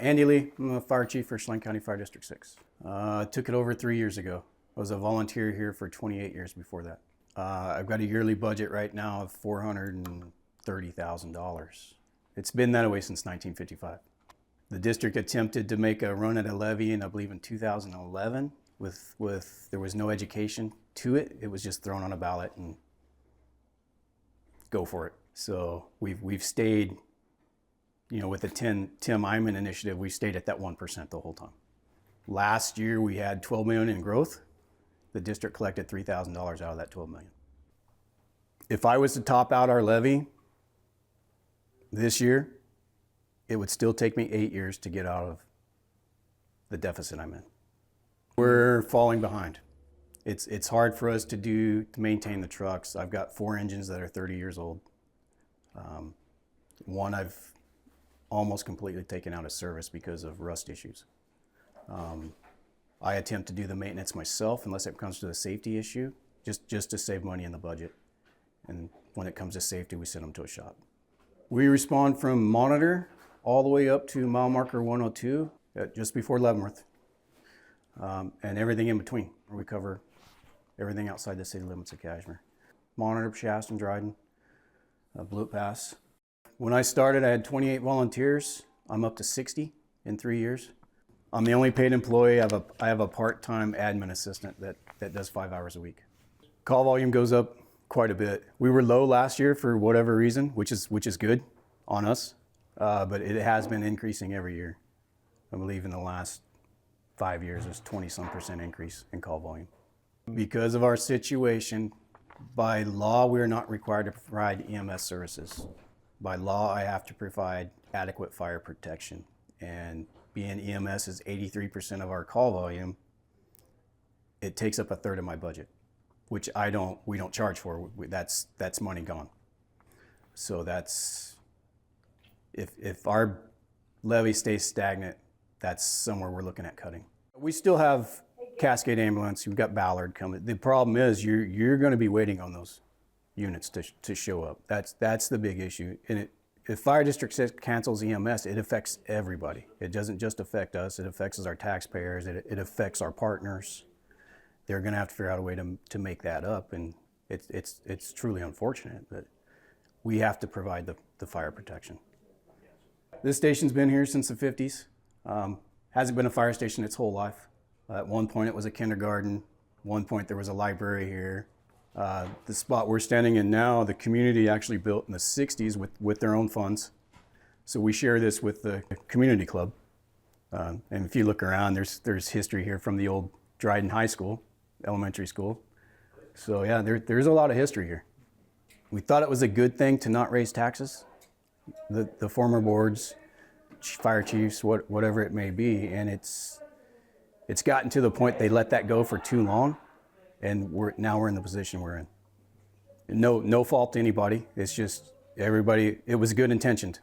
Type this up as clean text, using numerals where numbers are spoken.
Andy Lee, I'm the fire chief for Chelan County Fire District 6. Took it over 3 years ago. I was a volunteer here for 28 years before that. I've got a yearly budget right now of $430,000. It's been that way since 1955. The district attempted to make a run at a levy in, I believe, in 2011 with there was no education to it. It was just thrown on a ballot and go for it. So we've stayed, with the Tim Iman initiative, we stayed at that 1% the whole time. Last year we had $12 million in growth. The district collected $3,000 out of that $12 million. If I was to top out our levy this year, it would still take me 8 years to get out of the deficit I'm in. We're falling behind. It's hard for us to maintain the trucks. I've got 4 engines that are 30 years old. One I've almost completely taken out of service because of rust issues. I attempt to do the maintenance myself unless it comes to a safety issue, just to save money in the budget. And when it comes to safety, we send them to a shop. We respond from Monitor all the way up to mile marker 102, just before Leavenworth, and everything in between. We cover everything outside the city limits of Cashmere. Monitor, Shasta, and Dryden, Blue Pass. When I started, I had 28 volunteers. I'm up to 60 in 3 years. I'm the only paid employee. I have a part-time admin assistant that does 5 hours a week. Call volume goes up quite a bit. We were low last year for whatever reason, which is good on us, but it has been increasing every year. I believe in the last 5 years, there's 20-some% increase in call volume. Because of our situation, by law, we are not required to provide EMS services. By law, I have to provide adequate fire protection. And being EMS is 83% of our call volume, it takes up a third of my budget, which we don't charge for. That's money gone. So if our levy stays stagnant, that's somewhere we're looking at cutting. We still have Cascade Ambulance, we've got Ballard coming. The problem is you're going to be waiting on those units to show up. That's the big issue. And if Fire District cancels EMS, it affects everybody. It doesn't just affect us, it affects our taxpayers, it affects our partners. They're going to have to figure out a way to make that up, and it's truly unfortunate, but we have to provide the fire protection. This station's been here since the 50s. Hasn't been a fire station its whole life. At one point it was a kindergarten. One point there was a library here. The spot we're standing in now, the community actually built in the 60s with their own funds. So we share this with the community club. And if you look around, there's history here from the old Dryden High School, elementary school. So yeah, there's a lot of history here. We thought it was a good thing to not raise taxes. The former boards, fire chiefs, whatever it may be, and it's gotten to the point they let that go for too long, and now we're in the position we're in. No fault to anybody. It's just everybody. It was good intentioned.